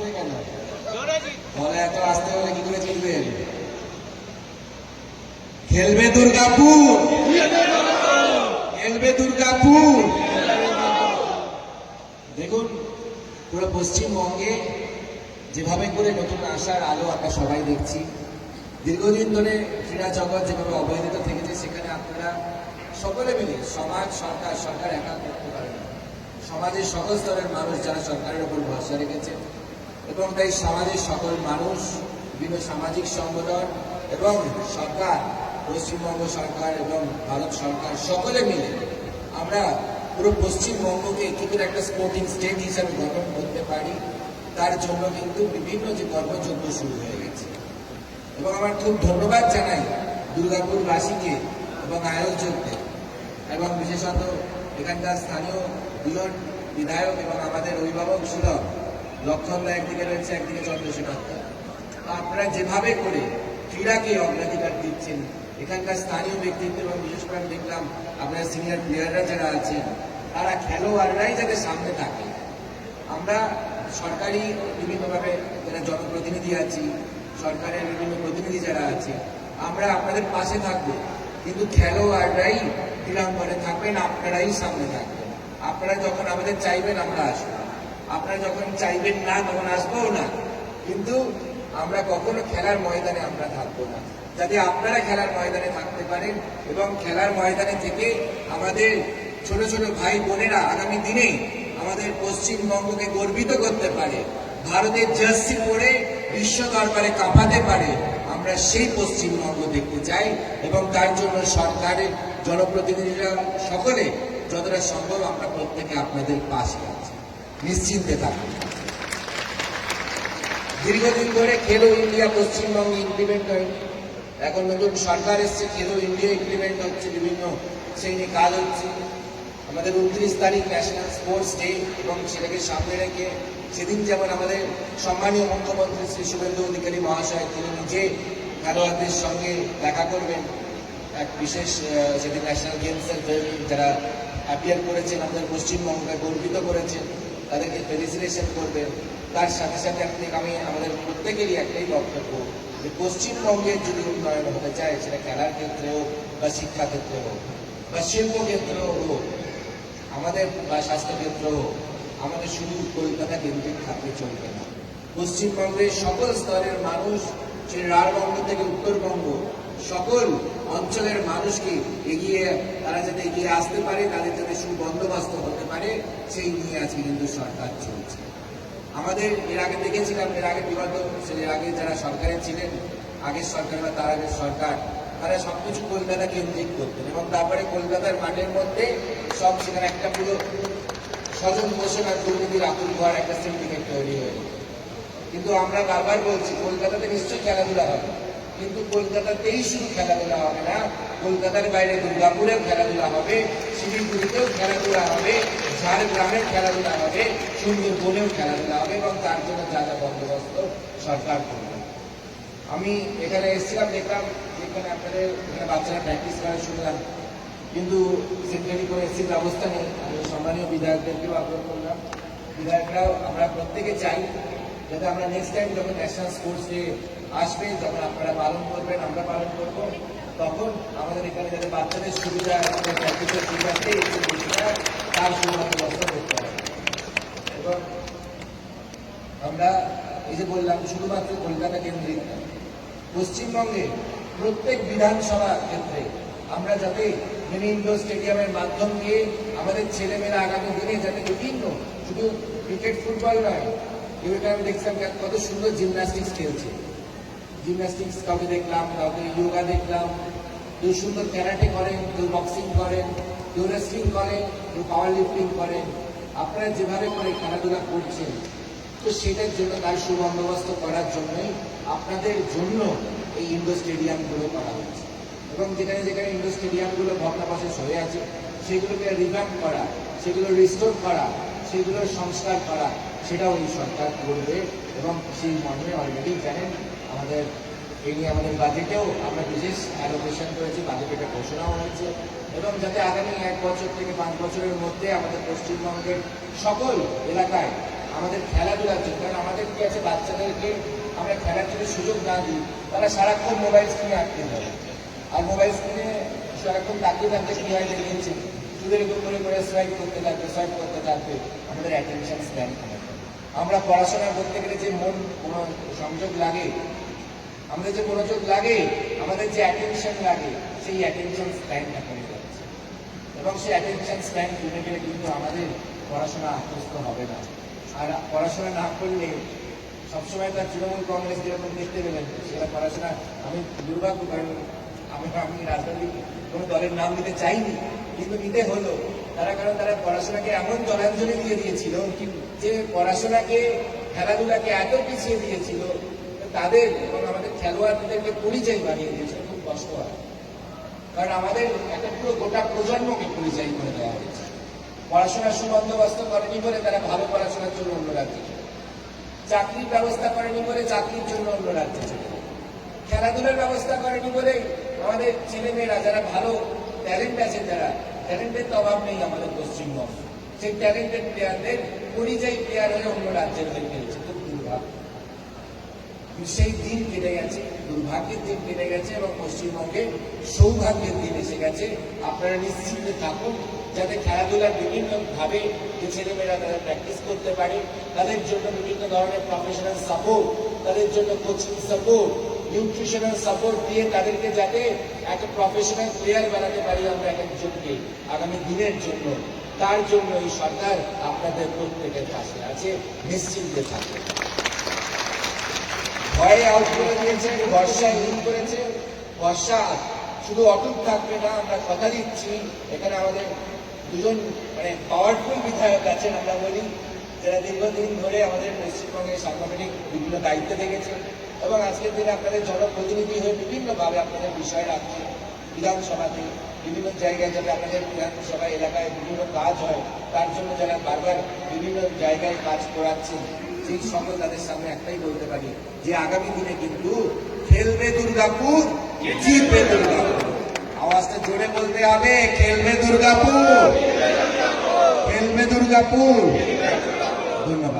আসতে কেন বলে এত আসতে হলে কি করে জিতবেন? খেলবে দুর্গাপুর, খেলবে দুর্গাপুর। দেখুন পুরো পশ্চিমবঙ্গে যেভাবে করে নতুন আশার আলো আমরা সবাই দেখছি, দীর্ঘদিন ধরে ক্রীড়া জগৎ যেভাবে অবহেলিত থেকেছে, সেখানে আপনারা সকলে মিলে সমাজ, সরকার, সরকার একা করতে পারে না, সমাজের সকল স্তরের মানুষ যারা সরকারের উপর ভরসা রেখেছে, এবং তাই সমাজের সকল মানুষ, বিভিন্ন সামাজিক সংগঠন এবং সরকার, পশ্চিমবঙ্গ সরকার এবং ভারত সরকার সকলে মিলে আমরা পুরো পশ্চিমবঙ্গকে কি করে একটা স্পোর্টিং স্টেট হিসাবে গঠন করতে পারি, তার জন্য কিন্তু বিভিন্ন যে কর্মযজ্ঞ শুরু হয়ে গেছে। এবং আমার খুব ধন্যবাদ জানাই দুর্গাপুরবাসীকে এবং আয়োজকদের, এবং বিশেষত এখানকার স্থানীয় দুজন বিধায়ক এবং আমাদের অভিভাবক সুলভ, লক্ষণদা একদিকে রয়েছে, একদিকে চন্দ্রশেখর দা। আপনারা যেভাবে করে ক্রীড়াকে অগ্রাধিকার দিচ্ছেন, এখানকার স্থানীয় ব্যক্তিত্ব এবং বিশেষ করে দেখলাম আপনার সিনিয়র প্লেয়াররা যারা আছেন, তারা খেলোয়াড়রাই যাতে সামনে থাকে। আমরা সরকারি বিভিন্নভাবে যারা জনপ্রতিনিধি আছি, সরকারের বিভিন্ন প্রতিনিধি যারা আছে, আমরা আপনাদের পাশে থাকবো, কিন্তু খেলোয়াড়রাই ক্রীড়াঙ্গনে থাকবেন, আপনারাই সামনে থাকবেন। আপনারা যখন আমাদের চাইবেন আমরা আসবো, আপনারা যখন চাইবেন না তখন আসবো না, কিন্তু আমরা কখনো খেলার ময়দানে আমরা থাকবো না। যাতে আপনারা খেলার ময়দানে থাকতে পারেন এবং খেলার ময়দানে থেকে আমাদের ছোট ছোট ভাই বোনেরা আগামী দিনে আমাদের পশ্চিমবঙ্গকে গর্বিত করতে পারে, ভারতের জার্সি পরে বিশ্ব দরবারে কাঁপাতে পারে, আমরা সেই পশ্চিমবঙ্গ দেখতে চাই। এবং তার জন্য সরকারের জনপ্রতিনিধিরা সকলে যতটা সম্ভব আমরা প্রত্যেকে আপনাদের পাশে আছি, নিশ্চিন্তে থাকুন। দীর্ঘদিন ধরে খেলো ইন্ডিয়া পশ্চিমবঙ্গে ইমপ্লিমেন্ট হয়নি, এখন নতুন সরকার এসছে, খেলো ইন্ডিয়া ইমপ্লিমেন্ট হচ্ছে, বিভিন্ন সেই নিয়ে কাজ হচ্ছে। আমাদের 29 তারিখ ন্যাশনাল স্পোর্টস ডে, এবং সেটাকে সামনে রেখে সেদিন যেমন আমাদের সম্মানীয় মুখ্যমন্ত্রী শ্রী শুভেন্দু অধিকারী মহাশয় তিনি নিজে খেলোয়াড়দের সঙ্গে দেখা করবেন, এক বিশেষ সেদিন ন্যাশনাল গেমসের যারা অ্যাপিয়ার করেছেন, আমাদের পশ্চিমবঙ্গকে গর্বিত করেছেন, তাদেরকে ফেলিসিটেশন করবেন। তার সাথে সাথে আমি আমাদের প্রত্যেকেরই একটাই বক্তব্য যে পশ্চিমবঙ্গের যদি উন্নয়ন হতে চায়, সেটা খেলার ক্ষেত্রে হোক বা শিক্ষা ক্ষেত্রে হোক বা শিল্প ক্ষেত্রেও হোক, আমাদের বা স্বাস্থ্যক্ষেত্র হোক, আমাদের শুধু কলকাতা কেন্দ্রিক থাকলে চলবে না। পশ্চিমবঙ্গের সকল স্তরের মানুষ, সেই রাঢ়বঙ্গ থেকে উত্তরবঙ্গ, সকল অঞ্চলের মানুষকে এগিয়ে, তারা যাতে এগিয়ে আসতে পারে, তাদের যাতে সুবন্দোবস্ত হতে পারে, সেই নিয়ে আজকে কিন্তু সরকার চলছে। আমাদের এর আগে দেখেছিলাম, এর আগে বিগত এর আগে যারা সরকারে ছিলেন, আগের সরকার বা তার আগের সরকার, তারা সবকিছু কলকাতা কেন্দ্রিক করতেন এবং তারপরে কলকাতার মাঠের মধ্যে সব সেখানে একটা পুরো স্বজন পোষণ আর দুর্নীতির আতুল ঘর একটা সিন্ডিকেট তৈরি হয়ে গেল। কিন্তু আমরা বারবার বলছি কলকাতাতে নিশ্চয়ই খেলাধুলা হবে, কিন্তু কলকাতাতেই শুধু খেলাধুলা হবে না, কলকাতার বাইরে দুর্গাপুরেও খেলাধুলা হবে, শিলিগুড়িতেও খেলাধুলা হবে, ঝাড়গ্রামেও খেলাধুলা হবে, সুন্দরবনেও খেলাধুলা হবে, এবং তার জন্য যা যা বন্দোবস্ত সরকার করবে। আমি এখানে এসেছিলাম, দেখলাম যেখানে আপনাদের এখানে বাচ্চারা প্র্যাকটিস করে শুনলাম, কিন্তু সেন্টারি করে এসির ব্যবস্থা নেই। আমি সম্মানীয় বিধায়কদেরকেও আগ্রহ করলাম, বিধায়করাও আমরা প্রত্যেকে চাই যাতে আমরা নেক্সট টাইম যখন ন্যাশনাল স্পোর্টস ডে আসবে, যখন আপনারা পালন করবেন, আমরা পালন করব, তখন আমাদের এখানে যাতে বাচ্চাদের সুবিধা, আমাদের প্র্যাকটিসের সুবিধাতে তার সুবন্দোবস্ত করতে হবে। এবং আমরা এই যে বললাম শুধুমাত্র কলকাতা কেন্দ্রিক, পশ্চিমবঙ্গে প্রত্যেক বিধানসভা ক্ষেত্রে আমরা যাতে মিনি ইন্ডোর স্টেডিয়ামের মাধ্যম দিয়ে আমাদের ছেলেমেয়েরা আগামী দিনে যাতে বিভিন্ন, শুধু ক্রিকেট ফুটবল নয়, এবারে আমি দেখছিলাম কত সুন্দর জিমন্যাস্টিক্স খেলছে, জিমন্যাস্টিক্স কাউকে দেখলাম, কাউকে যোগা দেখলাম, কেউ সুন্দর ক্যারাটে করেন, কেউ বক্সিং করেন, কেউ রেসলিং করেন, কেউ পাওয়ার লিফটিং করেন। আপনারা যেভাবে করে খেলাধুলা করছেন, তো সেটার জন্য তার সুবন্দোবস্ত করার জন্যই আপনাদের জন্য এই ইন্ডোর স্টেডিয়ামগুলো করা হচ্ছে। এবং যেখানে যেখানে ইন্ডোর স্টেডিয়ামগুলো ভগ্নাবশেষ হয়ে আছে, সেগুলোকে রিভ্যাম্প করা, সেগুলো রিস্টোর করা, সেগুলোর সংস্কার করা, সেটাও এই সরকার করবে। এবং সেই মর্মে অলরেডি জানেন আমাদের এই নিয়ে আমাদের বাজেটেও আমরা বিশেষ অ্যালোকেশন করেছি, বাজেটে এটা ঘোষণাও হয়েছে। এবং যাতে আগামী 1 বছর থেকে 5 বছরের মধ্যে আমাদের পশ্চিমবঙ্গের সকল এলাকায় আমাদের খেলাধুলার জন্য। কারণ আমাদের কি আছে, বাচ্চাদেরকে আমরা খেলার জন্য সুযোগ না দিই, তারা সারাক্ষণ মোবাইল স্ক্রিনে আটকে যাবে। আর মোবাইল স্ক্রিনে সারাক্ষণ তাকিয়ে থাকতে কি হয় দেখেছি, শুধু এরকম করে সোয়াইপ করতে থাকবে, আমাদের অ্যাটেনশন স্প্যান কমে যায়। আমরা পড়াশোনা করতে গেলে যে মন সংযোগ লাগে, আমাদের যে মনোযোগ লাগে, আমাদের যে অ্যাটেনশন লাগে, সেই অ্যাটেনশন স্প্যানটা কমে যাচ্ছে। এবং সেই অ্যাটেনশন স্প্যান কমে গেলে কিন্তু আমাদের পড়াশোনা আত্মস্থ হবে না। আর পড়াশোনা না করলে সবসময় তার তৃণমূল কংগ্রেস যেরকম দেখতে পেলেন, সেটা পড়াশোনা, আমি দুর্ভাগ্য, কারণ আমি রাজনৈতিক কোনো দলের নাম নিতে চাইনি, কিন্তু নিতে হলো। কারণ তারা পড়াশোনাকে এমন জলাঞ্জলি দিয়ে দিয়েছিল যে পড়াশোনাকে, খেলাধুলাকে এত পিছিয়ে দিয়েছিল, তাদের এবং আমাদের খেলোয়াড়দেরকে পরিচয় বানিয়ে দিয়েছিল। খুব কষ্ট হয়, কারণ আমাদের একটা পুরো গোটা প্রজন্মকে পরিচয় করে দেওয়া হয়েছে। পড়াশোনার সুবন্দোবস্ত করেনি বলে তারা ভালো পড়াশোনার জন্য অন্য রাজ্যে চলে, চাকরির ব্যবস্থা করেনি বলে চাকরির জন্য অন্য রাজ্যে চলে, খেলাধুলার ব্যবস্থা করেনি বলে আমাদের ছেলেমেয়েরা যারা ভালো ট্যালেন্ট আছে, যারা ট্যালেন্টের তো অভাব নেই আমাদের পশ্চিমবঙ্গ, সেই ট্যালেন্টেড প্লেয়ারদের পরিযায়ী প্লেয়ার হয়ে অন্য রাজ্যের হয়ে খেলছে। খুব দুর্ভাগ্য, সেই দিন কেটে গেছে, দুর্ভাগ্যের দিন কেটে গেছে এবং পশ্চিমবঙ্গে সৌভাগ্যের দিন এসে গেছে। আপনারা নিশ্চিন্তে থাকুন, যাতে খেলাধুলার বিভিন্ন ভাবে যে ছেলেমেয়েরা তারা প্র্যাকটিস করতে পারে, তাদের জন্য বিভিন্ন ধরনের প্রফেশনাল সাপোর্ট, তাদের জন্য কোচিং সাপোর্ট, নিউট্রিশনাল সাপোর্ট দিয়ে তাদেরকে যাতে একটা প্রফেশনাল প্লেয়ার বানাতে পারি আমরা এক একজনকে আগামী দিনের জন্য, তার জন্য এই সরকার আপনাদের প্রত্যেকের পাশে আছে, নিশ্চিন্তে থাকুন। ভয়ে আউট করে দিয়েছে, বর্ষা ইন করেছে, বর্ষা শুধু অটুট থাকবে না, আমরা কথা দিচ্ছি। এখানে আমাদের দুজন পাওয়ারফুল বিধায়ক আছেন, আমরা বলি, যারা দীর্ঘদিন ধরে আমাদের পশ্চিমবঙ্গের সাংগঠনিক বিভিন্ন দায়িত্ব দেখেছে এবং আজকের দিনে আপনাদের জনপ্রতিনিধি হয়ে বিভিন্নভাবে আপনাদের বিষয় রাখছে। বিধানসভাতে বিভিন্ন জায়গায় যাতে আপনাদের বিধানসভা এলাকায় বিভিন্ন কাজ হয়, তার জন্য যারা বারবার বিভিন্ন জায়গায় কাজ করাচ্ছেন, সেই সকল তাদের সামনে একটাই বলতে পারি যে আগামী দিনে কিন্তু খেলবে দুর্গাপুর, জিতবে দুর্গাপুর। আওয়াজটা জোরে বলতে হবে, খেলবে দুর্গাপুর, খেলবে দুর্গাপুর। ধন্যবাদ।